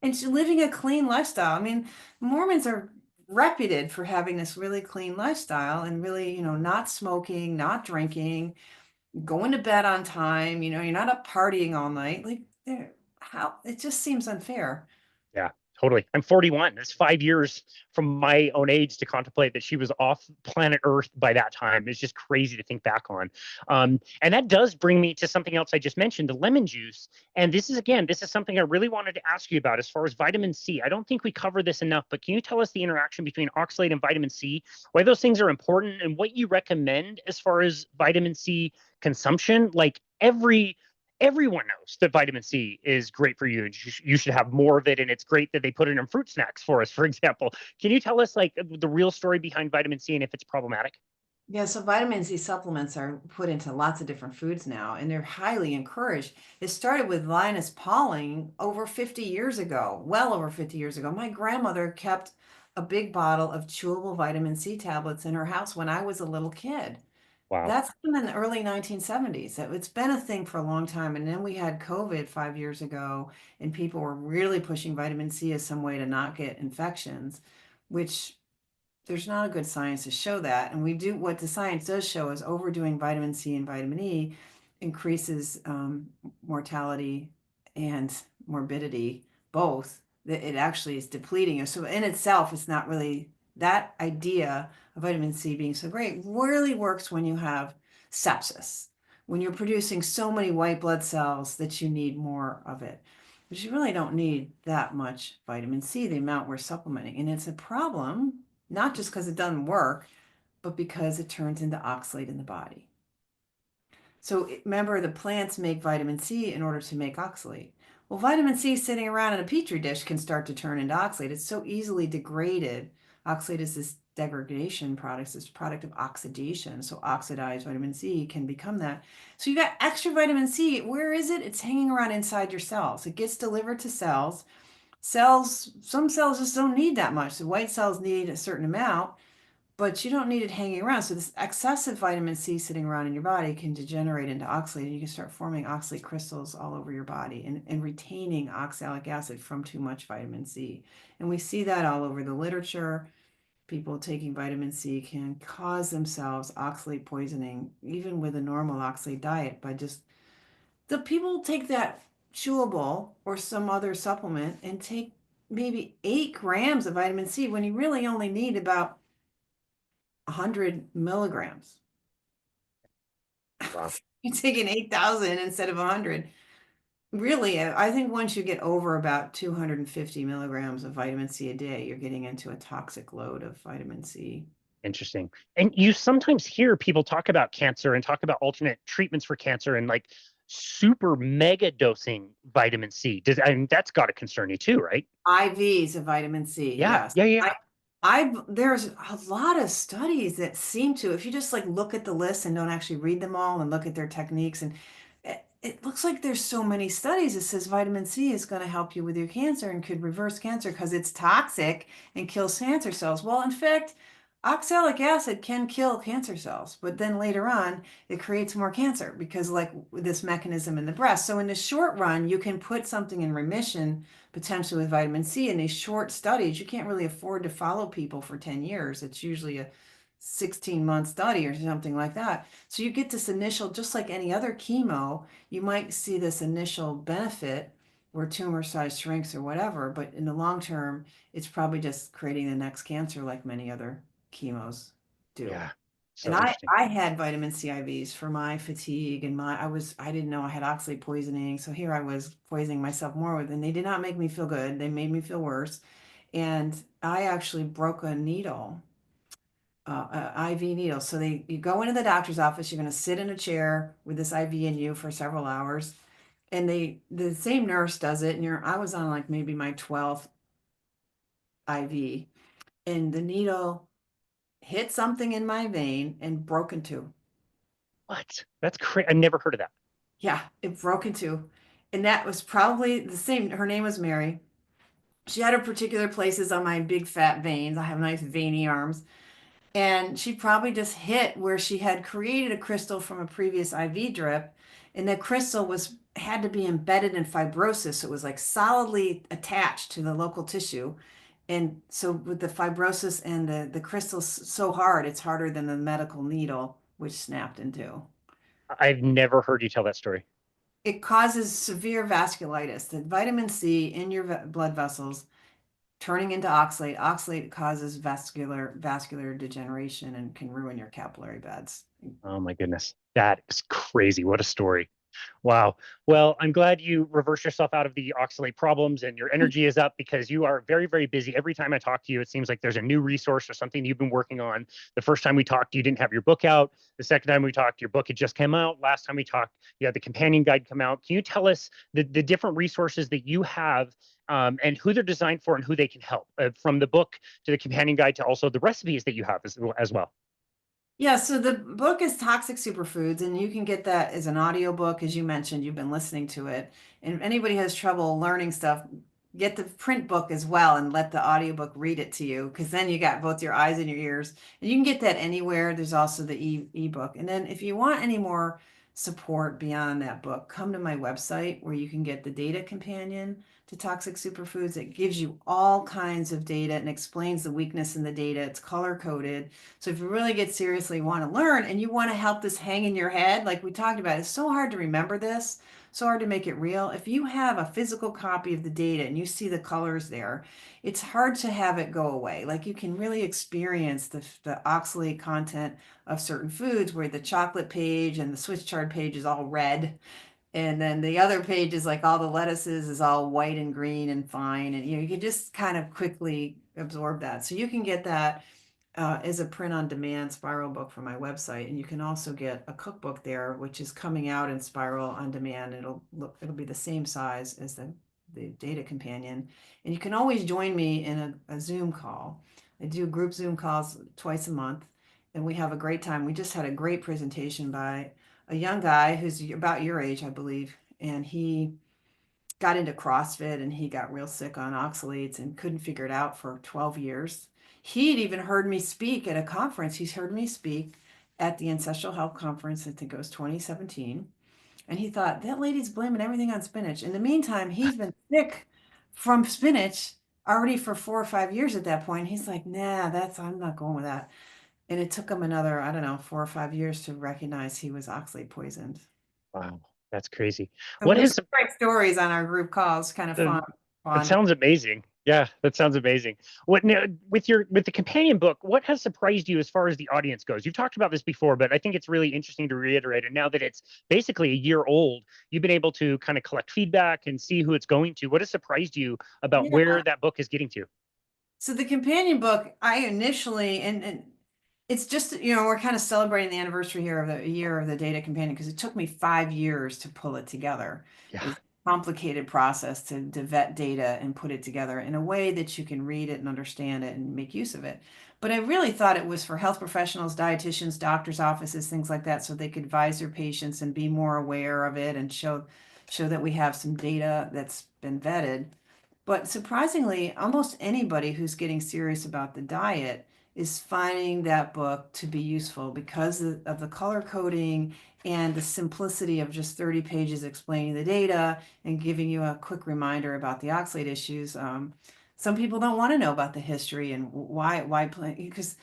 and she's living a clean lifestyle. I mean, Mormons are reputed for having this really clean lifestyle and really, not smoking, not drinking, going to bed on time. You're not up partying all night. Like, how it just seems unfair. Yeah, totally. I'm 41. It's 5 years from my own age to contemplate that she was off planet Earth by that time. It's just crazy to think back on. And that does bring me to something else I just mentioned, the lemon juice. And this is something I really wanted to ask you about as far as vitamin C. I don't think we cover this enough, but can you tell us the interaction between oxalate and vitamin C, why those things are important, and what you recommend as far as vitamin C consumption? Like everyone knows that vitamin C is great for you. You should have more of it, and it's great that they put it in fruit snacks for us, for example. Can you tell us like the real story behind vitamin C and if it's problematic? Yeah, so vitamin C supplements are put into lots of different foods now, and they're highly encouraged. It started with Linus Pauling over 50 years ago, well over 50 years ago. My grandmother kept a big bottle of chewable vitamin C tablets in her house when I was a little kid. Wow. That's been in the early 1970s. It's been a thing for a long time. And then we had COVID 5 years ago, and people were really pushing vitamin C as some way to not get infections, which there's not a good science to show that. And we do what the science does show is overdoing vitamin C and vitamin E increases mortality and morbidity, both. That it actually is depleting you. So in itself, it's not really that idea of vitamin C being so great really works when you have sepsis, when you're producing so many white blood cells that you need more of it. But you really don't need that much vitamin C, the amount we're supplementing. And it's a problem not just because it doesn't work, but because it turns into oxalate in the body. So remember, the plants make vitamin C in order to make oxalate. Well, vitamin C sitting around in a petri dish can start to turn into oxalate. It's so easily degraded. Oxalate is this degradation product, this product of oxidation. So oxidized vitamin C can become that. So you got extra vitamin C. Where is it? It's hanging around inside your cells. It gets delivered to cells. Some cells just don't need that much. The white cells need a certain amount, but you don't need it hanging around. So this excessive vitamin C sitting around in your body can degenerate into oxalate, and you can start forming oxalate crystals all over your body and retaining oxalic acid from too much vitamin C. And we see that all over the literature. People taking vitamin C can cause themselves oxalate poisoning, even with a normal oxalate diet, by just the people take that chewable or some other supplement and take maybe 8 grams of vitamin C when you really only need about 100 milligrams. Wow. You're taking 8,000 instead of 100. Really, I think once you get over about 250 milligrams of vitamin C a day, you're getting into a toxic load of vitamin C. Interesting. And you sometimes hear people talk about cancer and talk about alternate treatments for cancer and like super mega dosing vitamin C. I mean, that's got to concern you too, right? IVs of vitamin C, Yeah, yes. yeah, yeah. There's a lot of studies that seem to, if you just like look at the list and don't actually read them all and look at their techniques, and it looks like there's so many studies that says vitamin C is going to help you with your cancer and could reverse cancer because it's toxic and kills cancer cells. Well, in fact, oxalic acid can kill cancer cells, but then later on, it creates more cancer because like this mechanism in the breast. So in the short run, you can put something in remission potentially with vitamin C. In these short studies, you can't really afford to follow people for 10 years. It's usually a 16-month study or something like that. So you get this initial, just like any other chemo, you might see this initial benefit where tumor size shrinks or whatever, but in the long term, it's probably just creating the next cancer like many other chemos do. Yeah. And So I interesting. I had vitamin C IVs for my fatigue and I didn't know I had oxalate poisoning. So here I was poisoning myself more with, and they did not make me feel good. They made me feel worse. And I actually broke a needle, IV needle. So you go into the doctor's office, you're going to sit in a chair with this IV in you for several hours. And the same nurse does it. And I was on like maybe my 12th IV, and the needle hit something in my vein and broke in two. What? That's crazy. I never heard of that. Yeah, it broke in two. And that was probably the same. Her name was Mary. She had her particular places on my big fat veins. I have nice veiny arms. And she probably just hit where she had created a crystal from a previous IV drip. And that crystal had to be embedded in fibrosis. So it was like solidly attached to the local tissue. And so with the fibrosis and the crystal so hard, it's harder than the medical needle, which snapped in two. I've never heard you tell that story. It causes severe vasculitis. The vitamin C in your blood vessels turning into oxalate. Oxalate causes vascular degeneration and can ruin your capillary beds. Oh my goodness. That is crazy. What a story. Wow. Well, I'm glad you reversed yourself out of the oxalate problems and your energy is up because you are very, very busy. Every time I talk to you, it seems like there's a new resource or something you've been working on. The first time we talked, you didn't have your book out. The second time we talked, your book had just come out. Last time we talked, you had the companion guide come out. Can you tell us the different resources that you have and who they're designed for and who they can help from the book to the companion guide to also the recipes that you have as well? Yeah, so the book is Toxic Superfoods, and you can get that as an audiobook, as you mentioned, you've been listening to it. And if anybody has trouble learning stuff, get the print book as well and let the audiobook read it to you, because then you got both your eyes and your ears. And you can get that anywhere. There's also the ebook. And then if you want any more support beyond that book, come to my website where you can get the data companion to Toxic Superfoods. It gives you all kinds of data and explains the weakness in the data. It's color coded. So if you really get seriously want to learn and you want to help this hang in your head, like we talked about, it's so hard to remember this, so hard to make it real. If you have a physical copy of the data and you see the colors there, it's hard to have it go away. Like you can really experience the oxalate content of certain foods where the chocolate page and the Swiss chard page is all red. And then the other page is like all the lettuces is all white and green and fine. And you can just kind of quickly absorb that. So you can get that is a print on demand spiral book from my website, and you can also get a cookbook there, which is coming out in spiral on demand. It'll be the same size as the data companion, and you can always join me in a Zoom call. I do group Zoom calls twice a month, and we have a great time. We just had a great presentation by a young guy who's about your age, I believe, and he got into CrossFit and he got real sick on oxalates and couldn't figure it out for 12 years. He'd even heard me speak at a conference. He's heard me speak at the Ancestral Health Conference, I think it was 2017. And he thought, that lady's blaming everything on spinach. In the meantime, he's been sick from spinach already for 4 or 5 years at that point. He's like, nah, I'm not going with that. And it took him another, I don't know, 4 or 5 years to recognize he was oxalate poisoned. Wow, that's crazy. So What we has share stories on our group calls, kind of uh, fun. That Fun. sounds amazing. Yeah, that sounds amazing. What now with the companion book, what has surprised you as far as the audience goes? You've talked about this before, but I think it's really interesting to reiterate. And now that it's basically a year old, you've been able to kind of collect feedback and see who it's going to. What has surprised you about Yeah. where that book is getting to? So the companion book, I initially, and it's just, we're kind of celebrating the anniversary here of the year of the data companion because it took me 5 years to pull it together. Yeah, It's a complicated process to vet data and put it together in a way that you can read it and understand it and make use of it. But I really thought it was for health professionals, dietitians, doctors' offices, things like that, so they could advise their patients and be more aware of it and show that we have some data that's been vetted. But surprisingly, almost anybody who's getting serious about the diet is finding that book to be useful because of the color coding and the simplicity of just 30 pages explaining the data and giving you a quick reminder about the oxalate issues. Some people don't want to know about the history and why because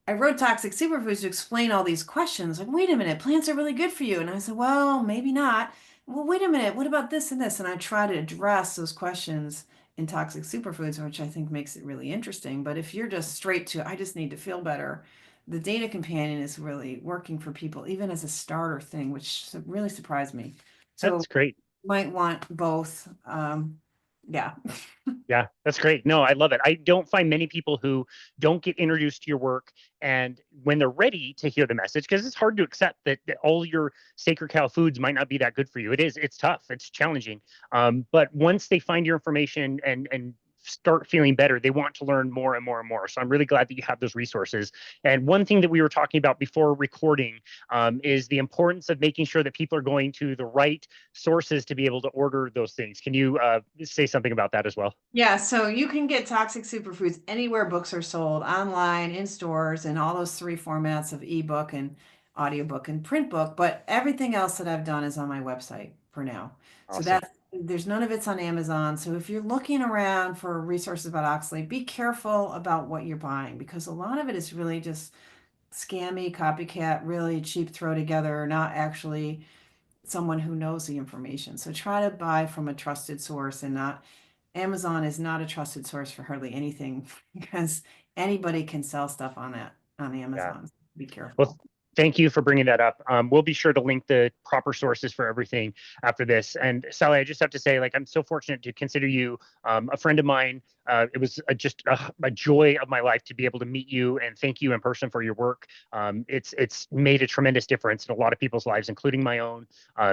I wrote Toxic Superfoods to explain all these questions. Like, wait a minute, plants are really good for you. And I said, well, maybe not. Well, wait a minute, what about this and this? And I try to address those questions in Toxic Superfoods, which I think makes it really interesting. But if you're just straight to, I just need to feel better, the Data Companion is really working for people, even as a starter thing, which really surprised me. So that's great. you might want both. Yeah. Yeah, that's great. No, I love it. I don't find many people who don't get introduced to your work and when they're ready to hear the message, because it's hard to accept that all your sacred cow foods might not be that good for you. It's tough, it's challenging. But once they find your information and start feeling better, they want to learn more and more and more. So I'm really glad that you have those resources. And one thing that we were talking about before recording is the importance of making sure that people are going to the right sources to be able to order those things. Can you say something about that as well? Yeah, so you can get Toxic Superfoods anywhere books are sold, online, in stores, and all those three formats of ebook and audiobook and print book. But everything else that I've done is on my website for now. So Awesome. there's none of it's on Amazon. So if you're looking around for resources about oxalate, be careful about what you're buying because a lot of it is really just scammy, copycat, really cheap throw together, not actually someone who knows the information. So try to buy from a trusted source and not Amazon is not a trusted source for hardly anything because anybody can sell stuff on Yeah. Amazon. Be Well, careful. thank you for bringing that up. We'll be sure to link the proper sources for everything after this. And Sally, I just have to say, like, I'm so fortunate to consider you a friend of mine. It was just a joy of my life to be able to meet you and thank you in person for your work. It's made a tremendous difference in a lot of people's lives, including my own.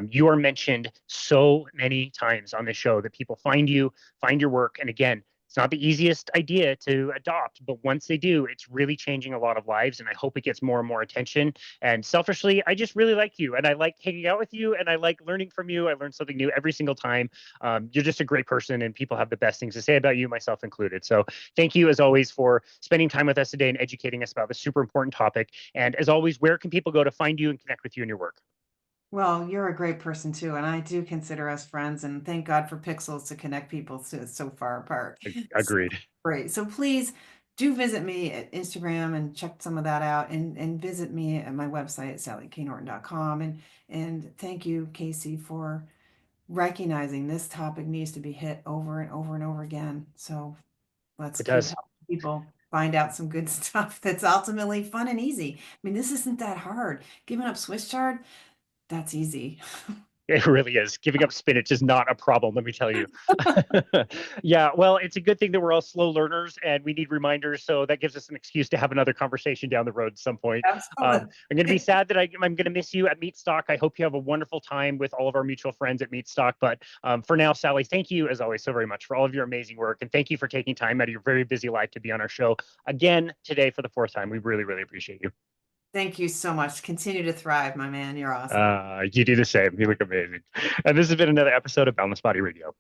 You are mentioned so many times on this show that people find you, find your work, and again, it's not the easiest idea to adopt, but once they do, it's really changing a lot of lives. And I hope it gets more and more attention. And selfishly, I just really like you and I like hanging out with you and I like learning from you. I learn something new every single time. You're just a great person and people have the best things to say about you, myself included. So thank you as always for spending time with us today and educating us about this super important topic. And as always, where can people go to find you and connect with you and your work? Well, you're a great person too, and I do consider us friends. And thank God for pixels to connect people so far apart. So Agreed. great. So please do visit me at Instagram and check some of that out, and visit me at my website at sallyknorton.com. And thank you, Casey, for recognizing this topic needs to be hit over and over and over again. So let's It keep does. helping people find out some good stuff that's ultimately fun and easy. I mean, this isn't that hard. Giving up Swiss chard, that's easy. It really is. Giving up spinach is not a problem, let me tell you. Yeah, well, it's a good thing that we're all slow learners and we need reminders. So that gives us an excuse to have another conversation down the road at some point. Absolutely. I'm going to be sad that I'm going to miss you at Meatstock. I hope you have a wonderful time with all of our mutual friends at Meatstock. But for now, Sally, thank you as always so very much for all of your amazing work. And thank you for taking time out of your very busy life to be on our show again today for the fourth time. We really, really appreciate you. Thank you so much. Continue to thrive, my man. You're awesome. You do the same. You look amazing. And this has been another episode of Boundless Body Radio.